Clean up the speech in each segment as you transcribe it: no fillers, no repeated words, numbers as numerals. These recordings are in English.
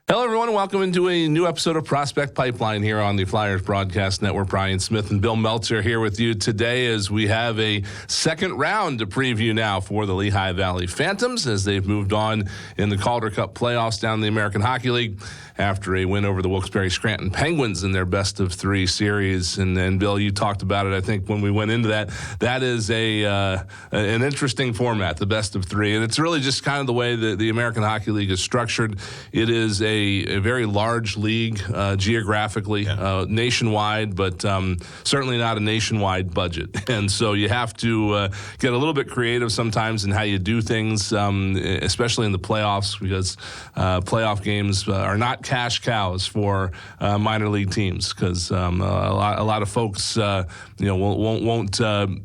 Hello, everyone, and welcome into a new episode of Prospect Pipeline here on the Flyers Broadcast Network. Brian Smith and Bill Meltzer here with you today as we have a second round to preview now for the Lehigh Valley Phantoms as they've moved on in the Calder Cup Playoffs down in the American Hockey League after a win over the Wilkes-Barre Scranton Penguins in their best-of-3 series. And Bill, you talked about it, I think, when we went into that. That is an interesting format, the best-of-3. And it's really just kind of the way that the American Hockey League is structured. It is a very large league geographically, nationwide, but certainly not a nationwide budget. And so you have to get a little bit creative sometimes in how you do things, especially in the playoffs, because playoff games are not cash cows for minor league teams, because a lot of folks won't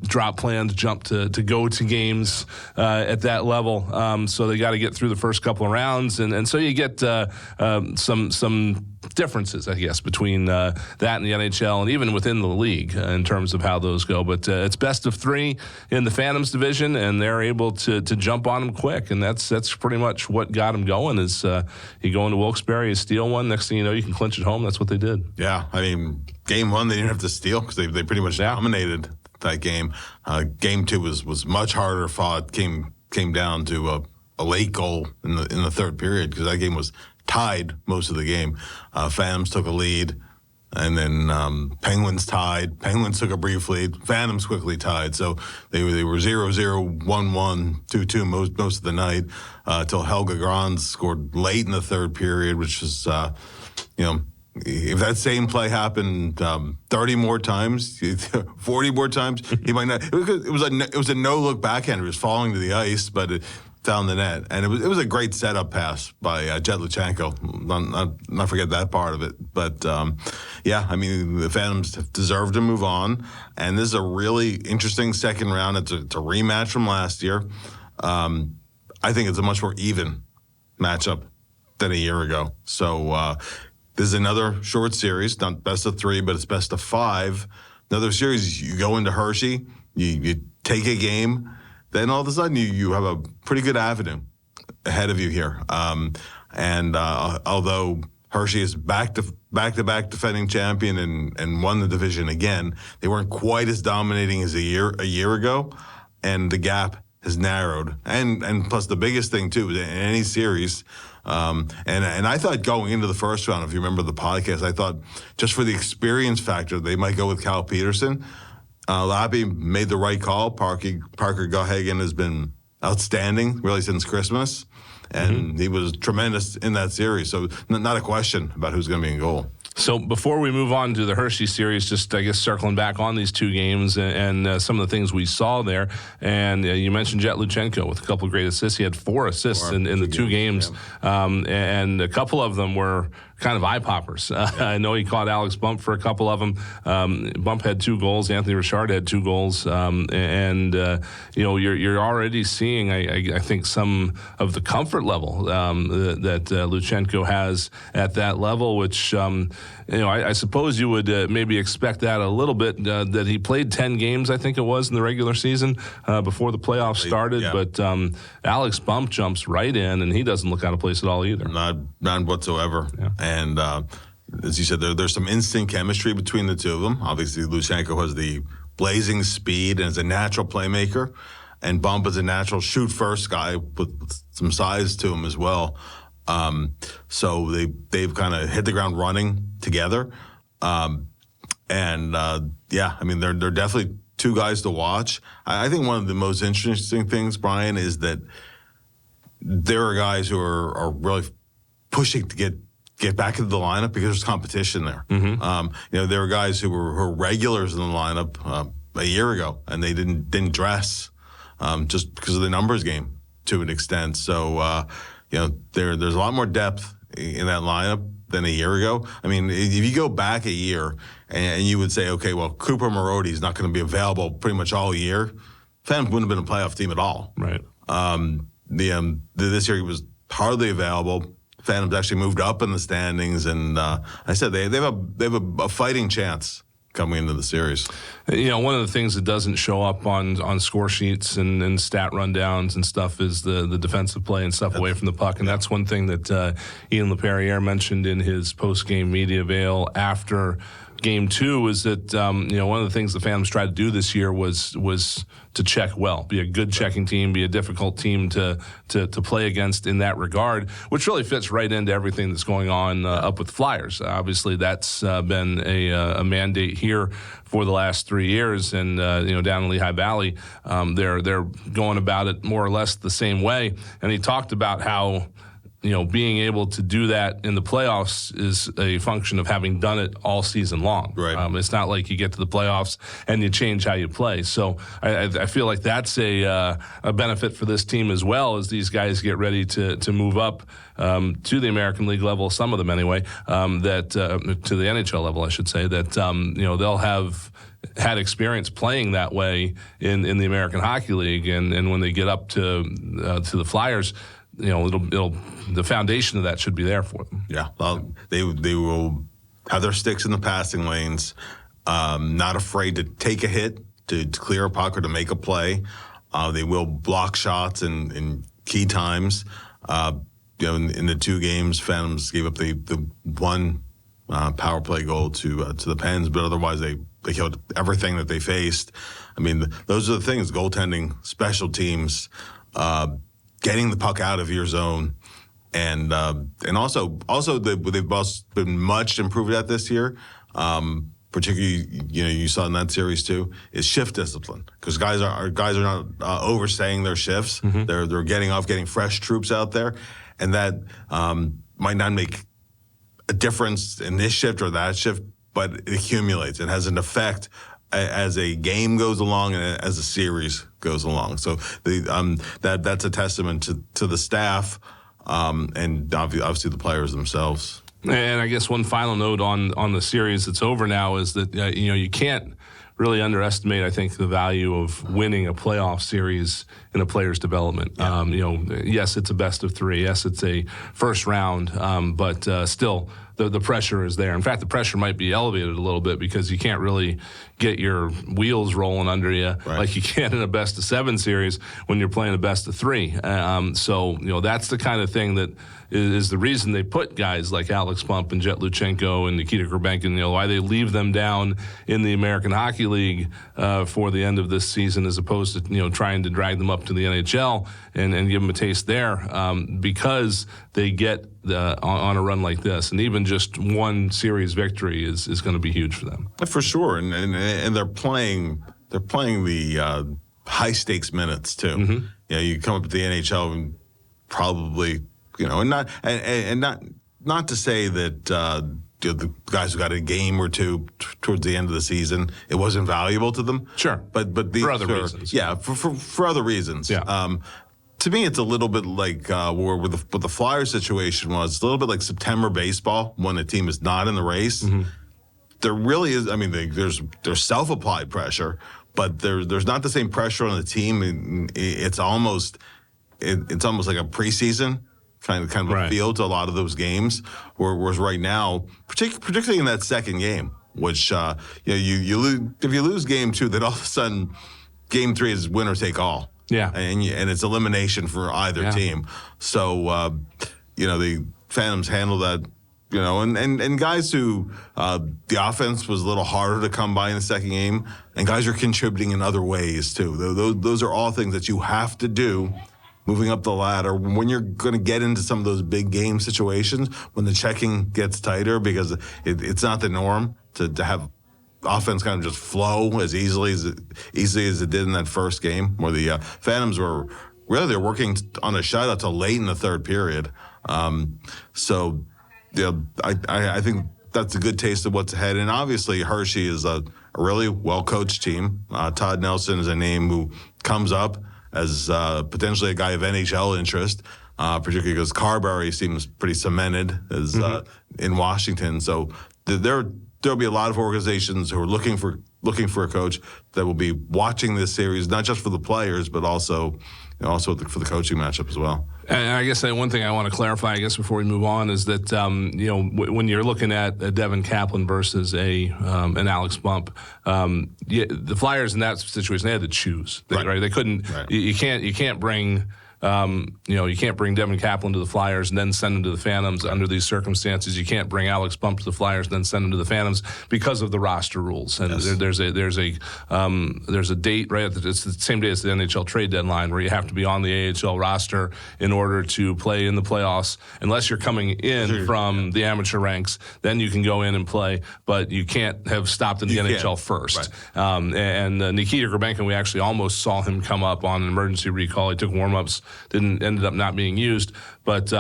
drop plans, jump to go to games at that level. So they got to get through the first couple of rounds, and so you get some differences, I guess, between that and the NHL, and even within the league in terms of how those go. But it's best of 3 in the Phantoms division, and they're able to jump on them quick, and that's pretty much what got them going. Is you go into Wilkes-Barre, you steal one, next thing you know, you can clinch at home. That's what they did. Yeah, I mean, game 1 they didn't have to steal because they pretty much dominated that game. Game 2 was much harder fought. Came down to a late goal in the third period because that game was tied most of the game. Phantoms took a lead, and then Penguins tied. Penguins took a brief lead. Phantoms quickly tied. So they were 0-0, 1-1, 2-2 most of the night until Helge Grans scored late in the third period, which was, if that same play happened 30 more times, 40 more times, he might not. It was a no-look backhand. He was falling to the ice, but it found the net, and it was a great setup pass by Jet Luchenko. Not forget that part of it, but I mean, the Phantoms deserve to move on, and this is a really interesting second round. It's a rematch from last year. I think it's a much more even matchup than a year ago. So this is another short series, not best of 3, but it's best of 5. Another series, you go into Hershey, you take a game. Then all of a sudden you have a pretty good avenue ahead of you here. Although Hershey is back-to-back defending champion and won the division again, they weren't quite as dominating as a year ago, and the gap has narrowed. And plus the biggest thing too, in any series, and I thought going into the first round, if you remember the podcast, I thought just for the experience factor, they might go with Cal Peterson. Lappy made the right call. Parker Gahagan has been outstanding really since Christmas, and he was tremendous in that series. So not a question about who's going to be in goal. So before we move on to the Hershey series, just I guess circling back on these 2 games and some of the things we saw there. And you mentioned Jet Luchenko with a couple of great assists. He had 4 assists in the 2 games, and a couple of them were kind of eye poppers. I know he caught Alex Bump for a couple of them. Bump had 2 goals. Anthony Richard had 2 goals. You're already seeing, I think, some of the comfort level that Luchenko has at that level, which I suppose you would maybe expect that a little bit. That he played 10 games, I think it was, in the regular season before the playoffs started. Yeah. But Alex Bump jumps right in, and he doesn't look out of place at all either. Not whatsoever. Yeah. And as you said, there's some instant chemistry between the two of them. Obviously, Luchenko has the blazing speed and is a natural playmaker, and Bump is a natural shoot-first guy with some size to him as well. So they've kind of hit the ground running together. I mean, they're definitely 2 guys to watch. I think one of the most interesting things, Brian, is that there are guys who are really pushing to get back into the lineup because there's competition there. There were guys who were regulars in the lineup a year ago, and they didn't dress just because of the numbers game to an extent. So there's a lot more depth in that lineup than a year ago. I mean, if you go back a year and you would say, okay, well, Cooper Marody is not going to be available pretty much all year, Phantoms wouldn't have been a playoff team at all. Right. This year he was hardly available. Phantoms actually moved up in the standings, and I said they have a fighting chance coming into the series. One of the things that doesn't show up on score sheets and stat rundowns and stuff is the defensive play and stuff away from the puck. And that's one thing that Ian LaPerriere mentioned in his post-game media avail after Game 2 is that one of the things the Phantoms tried to do this year was to check well, be a good checking team, be a difficult team to play against in that regard, which really fits right into everything that's going on up with Flyers. Obviously, that's been a mandate here for the last 3 years, and down in Lehigh Valley, they're going about it more or less the same way. And he talked about how being able to do that in the playoffs is a function of having done it all season long. Right. It's not like you get to the playoffs and you change how you play. So I feel like that's a benefit for this team as well, as these guys get ready to move up to the American League level, some of them anyway, that to the NHL level, I should say, that they'll have had experience playing that way in the American Hockey League, and when they get up to the Flyers, the foundation of that should be there for them. Yeah, well, they will have their sticks in the passing lanes, not afraid to take a hit, to clear a puck or to make a play. They will block shots in key times. In the 2 games, Phantoms gave up the one power play goal to the Pens, but otherwise they killed everything that they faced. I mean, those are the things: goaltending, special teams, getting the puck out of your zone, and also they've both been much improved at this year. Particularly, you saw in that series too, is shift discipline, because guys are not overstaying their shifts. Mm-hmm. They're getting fresh troops out there, and that might not make a difference in this shift or that shift, but it accumulates. It has an effect as a game goes along and as a series goes along. So that's a testament to the staff and obviously the players themselves. And I guess one final note on the series that's over now is that you can't really underestimate, I think, the value of winning a playoff series in a player's development. Yeah. Yes, it's a best of 3. Yes, it's a first round, but still the pressure is there. In fact, the pressure might be elevated a little bit because you can't really get your wheels rolling under you like you can in a best of 7 series when you're playing a best of 3. So that's the kind of thing that is the reason they put guys like Alex Pump and Jet Luchenko and Nikita Grabenkin, why they leave them down in the American Hockey League for the end of this season, as opposed to trying to drag them up to the NHL and give them a taste there, because they get on a run like this, and even just one series victory is going to be huge for them. For sure, and they're playing the high stakes minutes too. Mm-hmm. You come up to the NHL and probably and not to say that the guys who got a game or two towards the end of the season, it wasn't valuable to them. Sure, but for other reasons. Yeah, for other reasons. Yeah. To me, it's a little bit like what the Flyers situation was. It's a little bit like September baseball when a team is not in the race. Mm-hmm. There really is. I mean, there's self-applied pressure, but there's not the same pressure on the team. It's almost like a preseason kind of a feel to a lot of those games. Whereas right now, particularly in that second game, which you lose, if you lose game 2, then all of a sudden game 3 is winner take all. Yeah, and it's elimination for either team. So the Phantoms handle that. And guys who the offense was a little harder to come by in the second game, and guys are contributing in other ways too. Those are all things that you have to do moving up the ladder when you're going to get into some of those big game situations, when the checking gets tighter, because it's not the norm to have offense kind of just flow as easily as it did in that first game, where the Phantoms they're working on a shutout till late in the third period. So I think that's a good taste of what's ahead. And obviously Hershey is a really well-coached team. Todd Nelson is a name who comes up as potentially a guy of NHL interest, particularly because Carberry seems pretty cemented as in Washington. So there'll be a lot of organizations who are looking for looking for a coach that will be watching this series, not just for the players, but also for the coaching matchup as well. And I guess one thing I want to clarify, I guess, before we move on, is that when you're looking at a Devin Kaplan versus an Alex Bump, the Flyers in that situation, they had to choose, right? They couldn't. Right. You can't bring. You can't bring Devin Kaplan to the Flyers and then send him to the Phantoms under these circumstances. You can't bring Alex Bump to the Flyers and then send him to the Phantoms because of the roster rules. And yes. there's a date, right? It's the same day as the NHL trade deadline where you have to be on the AHL roster in order to play in the playoffs. Unless you're coming in from the amateur ranks, then you can go in and play, but you can't have stopped in the NHL first. Right. And Nikita Grabenko, we actually almost saw him come up on an emergency recall. He took warm-ups. Ended up not being used, but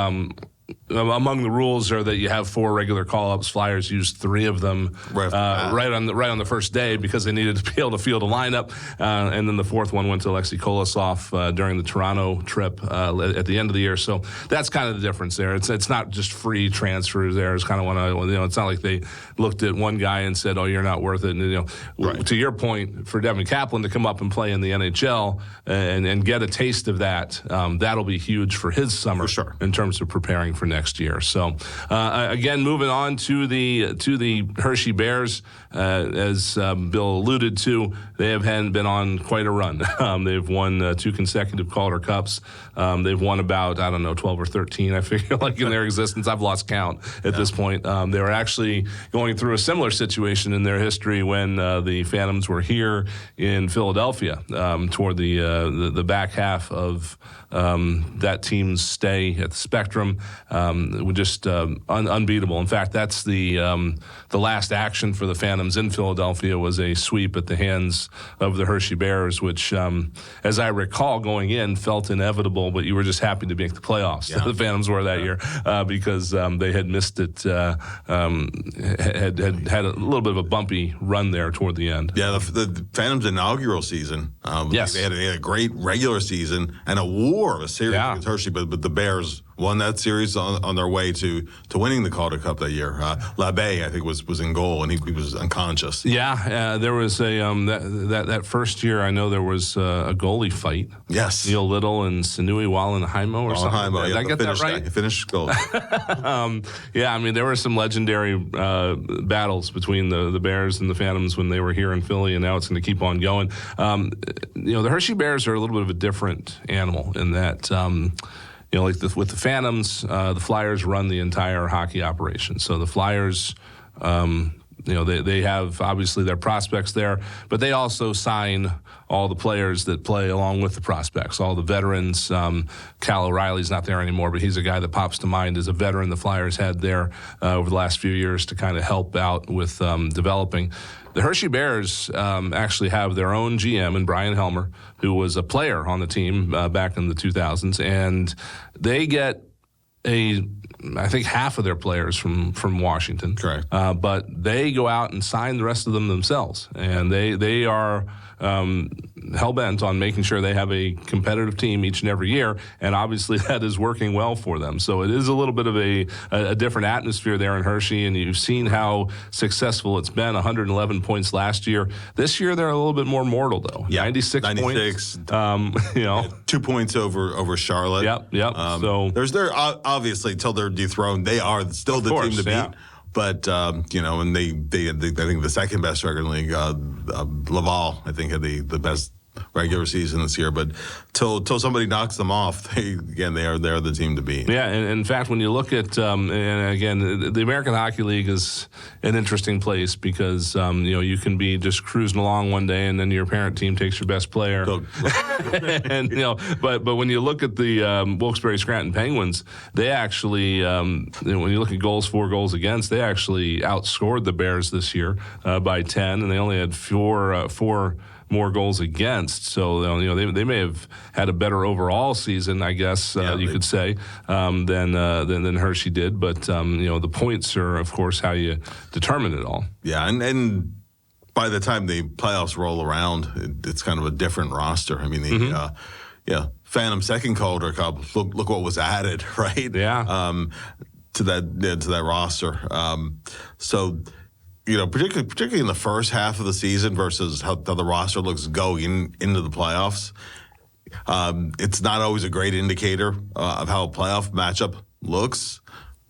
among the rules are that you have 4 regular call-ups. Flyers used 3 of them right on the first day because they needed to be able to field a lineup, and then the 4th one went to Alexei Kolosov during the Toronto trip at the end of the year. So that's kind of the difference there. It's not just free transfers there. It's kind of it's not like they looked at one guy and said, "Oh, you're not worth it." And right. To your point, for Devin Kaplan to come up and play in the NHL and get a taste of that, that'll be huge for his summer, for sure, in terms of preparing for next year. So again, moving on to the Hershey Bears, as Bill alluded to, they have been on quite a run. They've won 2 consecutive Calder Cups. They've won about 12 or 13. I figure in their existence. I've lost count at this point. They were actually going through a similar situation in their history when the Phantoms were here in Philadelphia toward the back half of that team's stay at the Spectrum. Just unbeatable. In fact, that's the last action for the Phantoms in Philadelphia was a sweep at the hands of the Hershey Bears, which, as I recall, going in felt inevitable, but you were just happy to make the playoffs. Yeah. The Phantoms were that year because they had missed it, had a little bit of a bumpy run there toward the end. Yeah, the Phantoms' inaugural season. Yes. They had a great regular season and a series against Hershey, but the Bears won that series on their way to winning the Calder Cup that year. Labbe, I think, was in goal, and he was unconscious. Yeah, there was a that first year. I know there was a goalie fight. Yes, Neil Little and Sinui Wallenheimo or something. Did I get that right? Finished goal. Yeah, I mean there were some legendary battles between the Bears and the Phantoms when they were here in Philly, and now it's going to keep on going. The Hershey Bears are a little bit of a different animal in that. With the Phantoms, the Flyers run the entire hockey operation. So the Flyers, they have obviously their prospects there, but they also sign all the players that play along with the prospects, all the veterans. Cal O'Reilly's not there anymore, but he's a guy that pops to mind as a veteran the Flyers had there over the last few years to kind of help out with developing. The Hershey Bears actually have their own GM in Brian Helmer, who was a player on the team back in the 2000s, and they get I think half of their players from Washington. Correct. But they go out and sign the rest of them themselves, and they are hell-bent on making sure they have a competitive team each and every year, and obviously that is working well for them. So it is a little bit of a different atmosphere there in Hershey, and you've seen how successful it's been. 111 points last year. This year they're a little bit more mortal, though. Yeah, 96 points. 2 points over Charlotte. Yep. So they're obviously, until they're dethroned, they are still the team to beat. Yeah. But and they I think the second best record in the league, Laval, I think, had the best regular season this year. But till somebody knocks them off, they're the team to beat. Yeah, and in fact, when you look at and again, the American Hockey League is an interesting place because you can be just cruising along one day and then your parent team takes your best player. And but when you look at the Wilkes-Barre Scranton Penguins, they actually when you look at goals for, goals against, they actually outscored the Bears this year by 10, and they only had four more goals against. So they may have had a better overall season, I guess you could say, than Hershey did. But the points are, of course, how you determine it all. Yeah, and by the time the playoffs roll around, it's kind of a different roster. I mean, Phantom second Calder Cup. Look what was added, right? Yeah. To that roster. So particularly in the first half of the season versus how the roster looks going into the playoffs. It's not always a great indicator of how a playoff matchup looks.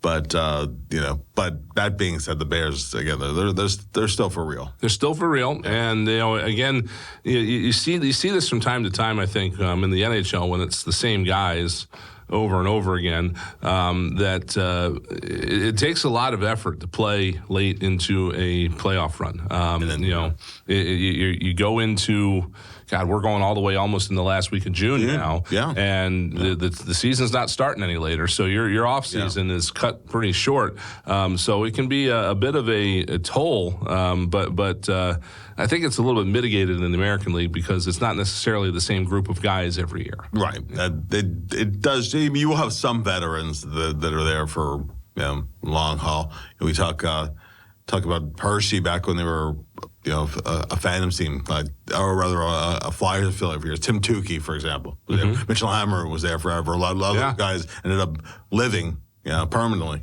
But but that being said, the Bears again, they're still for real. They're still for real, and again, you see this from time to time. I think in the NHL when it's the same guys over and over again, that it takes a lot of effort to play late into a playoff run. And then, you go into. God, we're going all the way almost in the last week of June now, and the season's not starting any later, so your off season is cut pretty short. So it can be a bit of a toll, but I think it's a little bit mitigated in the American League because it's not necessarily the same group of guys every year. Right. It does. You will have some veterans that are there for long haul. We talk about Hershey back when they were. A Phantoms team, or rather a Flyers affiliate for years. Tim Tukey, for example. Mitchell Hammer was there forever. A lot of guys ended up living permanently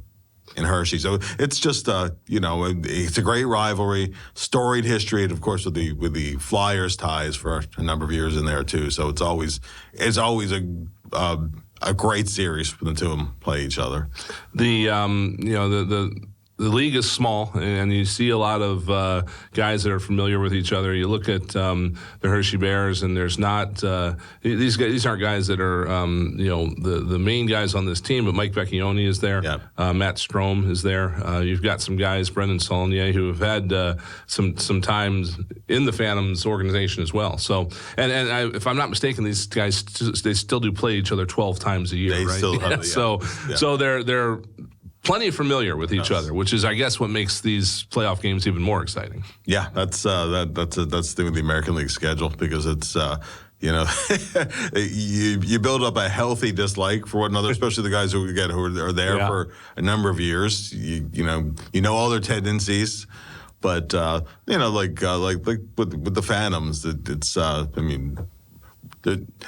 in Hershey. So it's just, it's a great rivalry, storied history, and of course with the Flyers ties for a number of years in there too. So it's always a great series when the two of them play each other. The league is small, and you see a lot of guys that are familiar with each other. You look at the Hershey Bears, and there's not these guys. These aren't guys that are the main guys on this team. But Mike Vecchione is there. Yep. Matt Strome is there. You've got some guys, Brendan Saulnier, who have had some times in the Phantoms organization as well. So, and if I'm not mistaken, these guys they still do play each other 12 times a year. They right? still have, So they're plenty familiar with each other, which is, I guess, what makes these playoff games even more exciting. Yeah, that's the thing with the American League schedule because it's you build up a healthy dislike for one another, especially the guys who are there for a number of years. You know all their tendencies, but like with the Phantoms, it's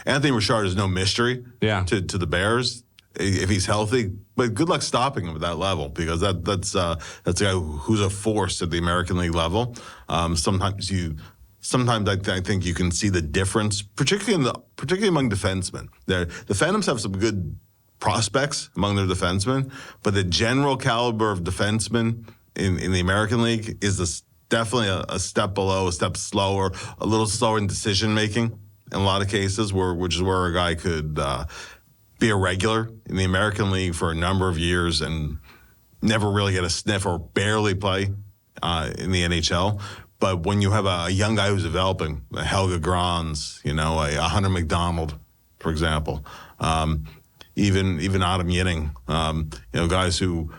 Anthony Richard is no mystery to the Bears. If he's healthy, but good luck stopping him at that level because that's a guy who's a force at the American League level. Sometimes I think you can see the difference, particularly among defensemen. The Phantoms have some good prospects among their defensemen, but the general caliber of defensemen in the American League is definitely a step below, a step slower, a little slower in decision making in a lot of cases, which is where a guy could. Be a regular in the American League for a number of years and never really get a sniff or barely play in the NHL. But when you have a young guy who's developing, a Helga Grans, a Hunter McDonald, for example, even Adam Yinning, guys who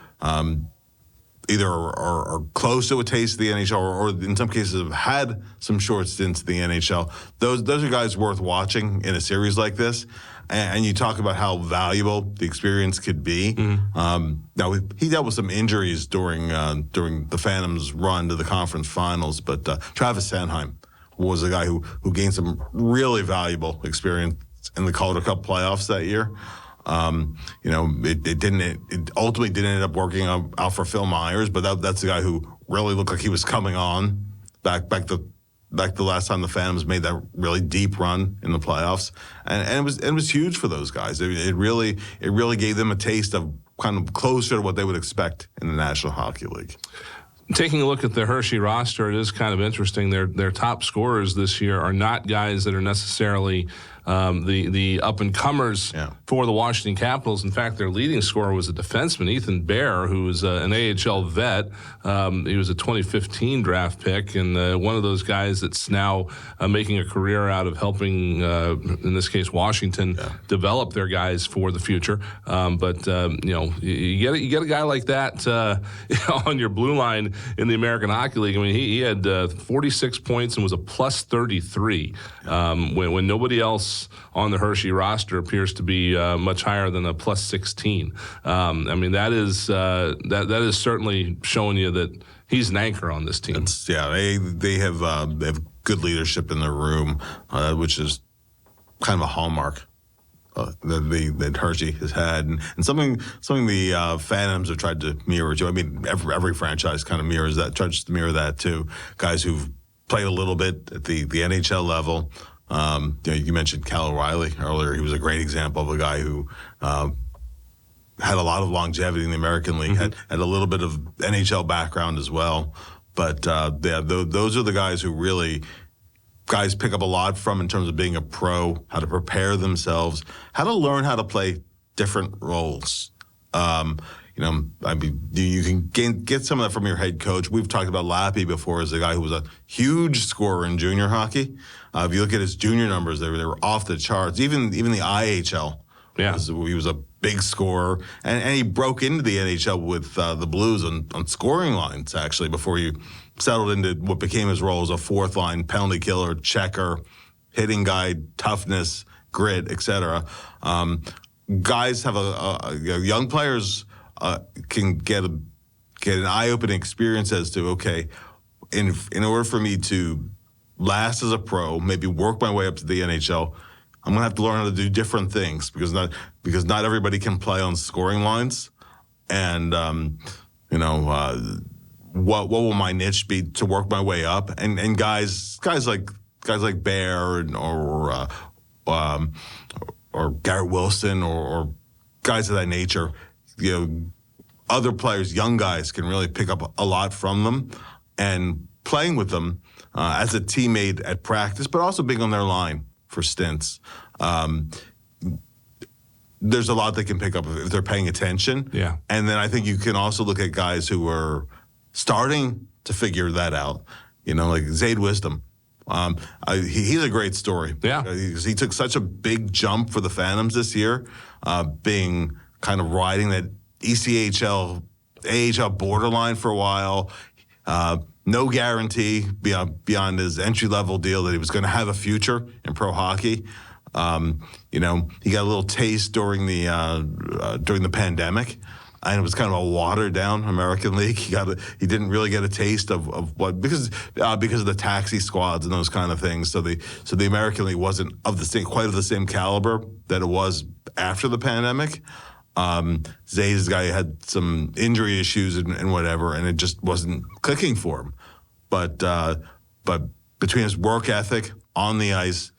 either are close to a taste of the NHL or in some cases have had some short stints in the NHL. Those are guys worth watching in a series like this. And you talk about how valuable the experience could be. Now he dealt with some injuries during the Phantoms' run to the conference finals, but Travis Sanheim was a guy who gained some really valuable experience in the Calder Cup Playoffs that year. It ultimately didn't end up working out for Phil Myers, but that's the guy who really looked like he was coming on back the last time the Phantoms made that really deep run in the playoffs, and it was huge for those guys. It really gave them a taste of kind of closer to what they would expect in the National Hockey League. Taking a look at the Hershey roster, it is kind of interesting. Their top scorers this year are not guys that are necessarily the up-and-comers for the Washington Capitals. In fact, their leading scorer was a defenseman, Ethan Bear, who was an AHL vet. He was a 2015 draft pick, and one of those guys that's now making a career out of helping, in this case, Washington, develop their guys for the future. But you get a guy like that on your blue line in the American Hockey League. I mean, he had 46 points and was a plus 33 when nobody else on the Hershey roster appears to be much higher than a plus 16. I mean, that is certainly showing you that he's an anchor on this team. They have good leadership in the room, which is kind of a hallmark that Hershey has had, and something the Phantoms have tried to mirror too. I mean, every franchise kind of mirrors that, tries to mirror that too. Guys who've played a little bit at the NHL level. You mentioned Cal O'Reilly earlier. He was a great example of a guy who had a lot of longevity in the American League, had a little bit of NHL background as well. But those are the guys who really guys pick up a lot from in terms of being a pro, how to prepare themselves, how to learn how to play different roles. You can get some of that from your head coach. We've talked about Lappy before as a guy who was a huge scorer in junior hockey. If you look at his junior numbers, they were off the charts. Even the IHL, he was a big scorer, and he broke into the NHL with the Blues on scoring lines actually before he settled into what became his role as a fourth line penalty killer, checker, hitting guy, toughness, grit, etc. Guys have young players can get an eye-opening experience as to, okay, in order for me to last as a pro, maybe work my way up to the NHL, I'm gonna have to learn how to do different things because not everybody can play on scoring lines, and what will my niche be to work my way up? And guys like Bear or Garrett Wilson or guys of that nature, other players, young guys, can really pick up a lot from them, and playing with them as a teammate at practice, but also being on their line for stints. There's a lot they can pick up if they're paying attention. Yeah. And then I think you can also look at guys who are starting to figure that out, like Zayd Wisdom. He's a great story. Yeah. He took such a big jump for the Phantoms this year, being kind of riding that ECHL, AHL borderline for a while. No guarantee beyond his entry-level deal that he was going to have a future in pro hockey. He got a little taste during the pandemic, and it was kind of a watered-down American League. He didn't really get a taste of what because of the taxi squads and those kind of things. So the American League wasn't quite of the same caliber that it was after the pandemic. Zayd's guy had some injury issues and whatever, and it just wasn't clicking for him. But between his work ethic on the ice,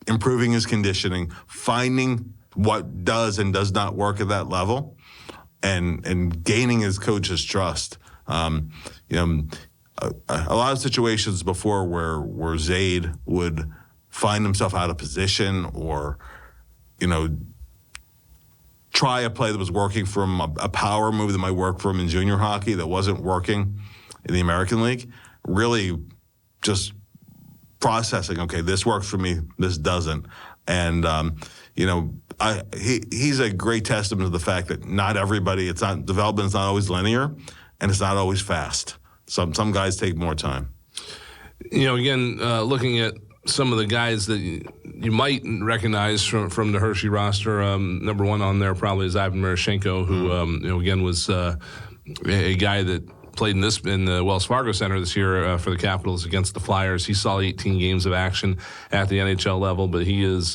improving his conditioning, finding what does and does not work at that level, and gaining his coach's trust. A lot of situations before where Zayd would find himself out of position or, try a play that was working for him, a power move that might work for him in junior hockey that wasn't working in the American League, really just processing, okay, this works for me, this doesn't. And, he's a great testament to the fact that not everybody, development's not always linear, and it's not always fast. Some guys take more time. Looking at some of the guys that you might recognize from the Hershey roster, number one on there probably is Ivan Marashenko, who, again, was a guy that played in the Wells Fargo Center this year for the Capitals against the Flyers. He saw 18 games of action at the NHL level, but he's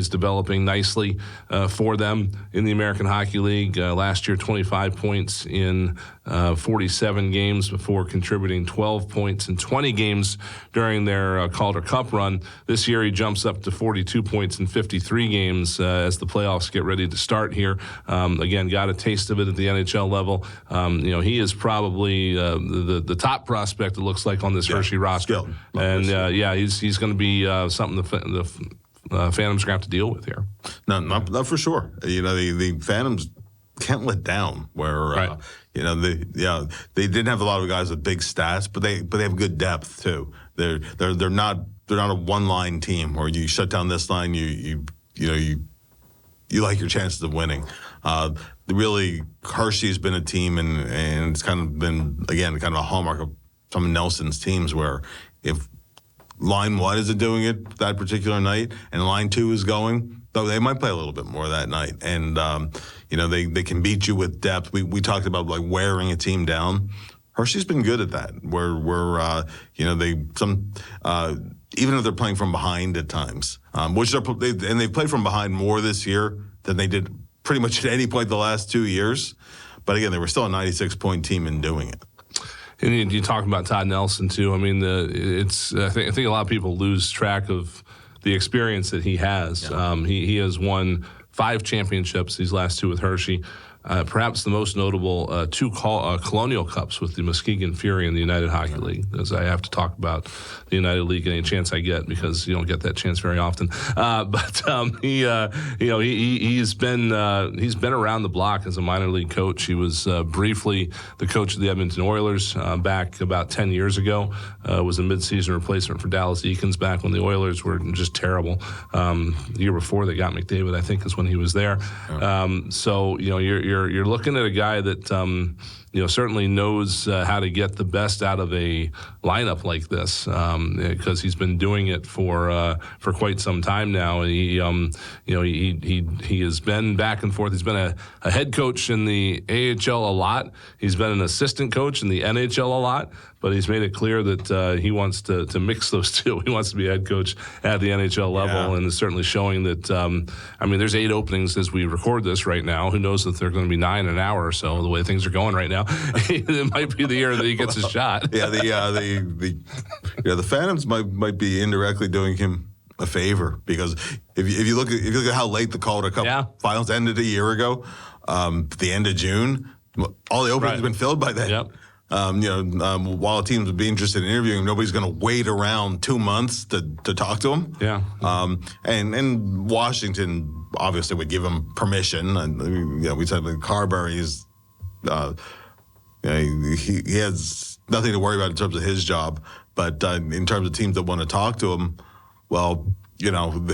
developing nicely for them in the American Hockey League. Last year, 25 points in 47 games before contributing 12 points in 20 games during their Calder Cup run. This year, he jumps up to 42 points in 53 games as the playoffs get ready to start here. Again, got a taste of it at the NHL level. He is probably the top prospect, it looks like, on this Hershey roster. He's going to be something the Phantoms are going to have to deal with here. No, not for sure. The Phantoms can't let down. Where they didn't have a lot of guys with big stats, but they have good depth too. They're not a one line team where you shut down this line, you like your chances of winning. Really, Hershey's been a team, and it's kind of been, again, kind of a hallmark of some of Nelson's teams where if line one isn't doing it that particular night and line two is going, though they might play a little bit more that night. And, they can beat you with depth. We talked about like wearing a team down. Hershey's been good at that. Even if they're playing from behind at times, they've played from behind more this year than they did pretty much at any point the last 2 years. But again, they were still a 96-point team in doing it. And you talk about Todd Nelson too. I mean, I think a lot of people lose track of the experience that he has. Yeah. He has won 5 championships, these last 2 with Hershey. Perhaps the most notable 2 Colonial Cups with the Muskegon Fury and the United Hockey League, as I have to talk about the United League any chance I get, because you don't get that chance very often. He's been around the block as a minor league coach. He was briefly the coach of the Edmonton Oilers back about 10 years ago. Was a midseason replacement for Dallas Eakins back when the Oilers were just terrible. The year before they got McDavid, I think, is when he was there. You're looking at a guy that certainly knows how to get the best out of a lineup like this, because he's been doing it for quite some time now. He has been back and forth. He's been a head coach in the AHL a lot. He's been an assistant coach in the NHL a lot. But he's made it clear that he wants to mix those two. He wants to be a head coach at the NHL level, and is certainly showing that. There's 8 openings as we record this right now. Who knows if there are going to be 9 in an hour or so? The way things are going right now, it might be the year that he gets his shot. Yeah, the Phantoms might be indirectly doing him a favor, because if you look at how late the Calder Cup Finals ended a year ago, the end of June, all the openings have been filled by then. Yep. While a team would be interested in interviewing him, nobody's going to wait around 2 months to talk to him. Yeah. And Washington obviously would give him permission. And we said that Carberry is, he has nothing to worry about in terms of his job. But in terms of teams that want to talk to him, well, you're going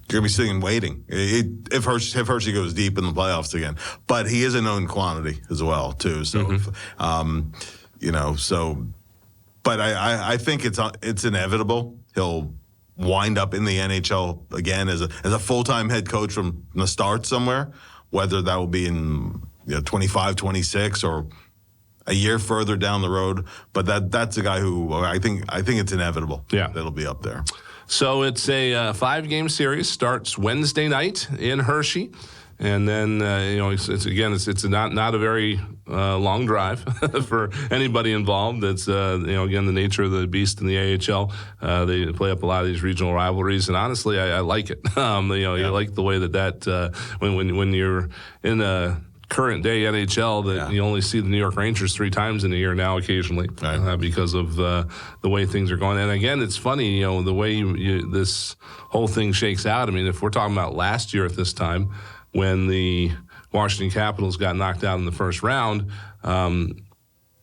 to be sitting and waiting if Hershey goes deep in the playoffs again. But he is a known quantity as well, too. So, but I think it's inevitable. He'll wind up in the NHL again as a full-time head coach from the start somewhere, whether that will be in 25, 26, or a year further down the road. But that's a guy who I think it's inevitable. Yeah, that'll be up there. So it's a 5-game series. Starts Wednesday night in Hershey, and then it's not a very long drive for anybody involved. It's again the nature of the beast in the AHL. They play up a lot of these regional rivalries, and honestly, I like it. You like the way that when you're in a current day NHL that you only see the New York Rangers 3 times in a year now occasionally, because of the way things are going. And again, it's funny, the way this whole thing shakes out. I mean, if we're talking about last year at this time when the Washington Capitals got knocked out in the first round, Ryan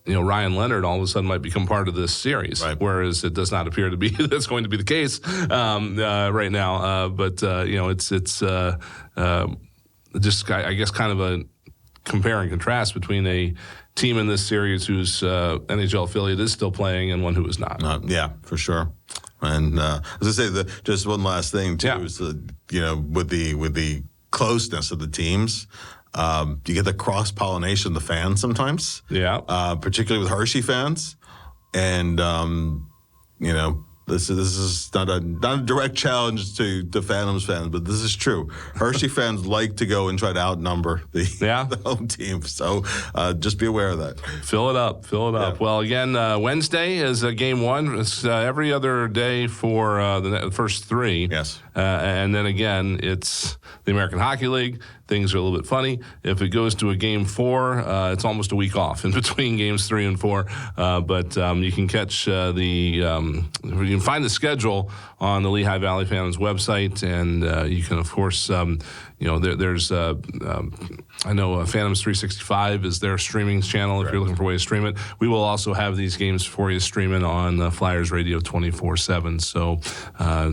Leonard all of a sudden might become part of this series, whereas it does not appear to be that's going to be the case right now. It's just, I guess, kind of a compare and contrast between a team in this series whose NHL affiliate is still playing and one who is not. Yeah, for sure. And as I say, just one last thing too is with the closeness of the teams, you get the cross pollination of the fans sometimes. Yeah. Particularly with Hershey fans, and This is not a direct challenge to Phantoms fans, but this is true. Hershey fans like to go and try to outnumber the home team, so just be aware of that. Fill it up. Well, again, Wednesday is game 1. It's every other day for the first 3. Yes. And then again, it's the American Hockey League. Things are a little bit funny. If it goes to a game 4, it's almost a week off in between games 3 and 4. But you can catch you can find the schedule on the Lehigh Valley Phantoms website, and you can, of course, there's I know Phantoms 365 is their streaming channel if you're looking for a way to stream it. We will also have these games for you streaming on Flyers Radio 24/7. So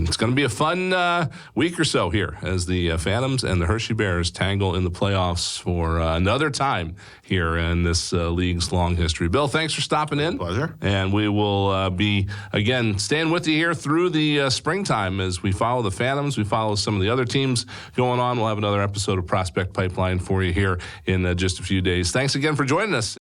it's going to be a fun week or so here as the Phantoms and the Hershey Bears tangle in the playoffs for another time here in this league's long history. Bill, thanks for stopping in. Pleasure. And we will be, again, staying with you here through the springtime as we follow the Phantoms. We follow some of the other teams going on. We'll have another episode of Prospect Pipeline for you here in just a few days. Thanks again for joining us.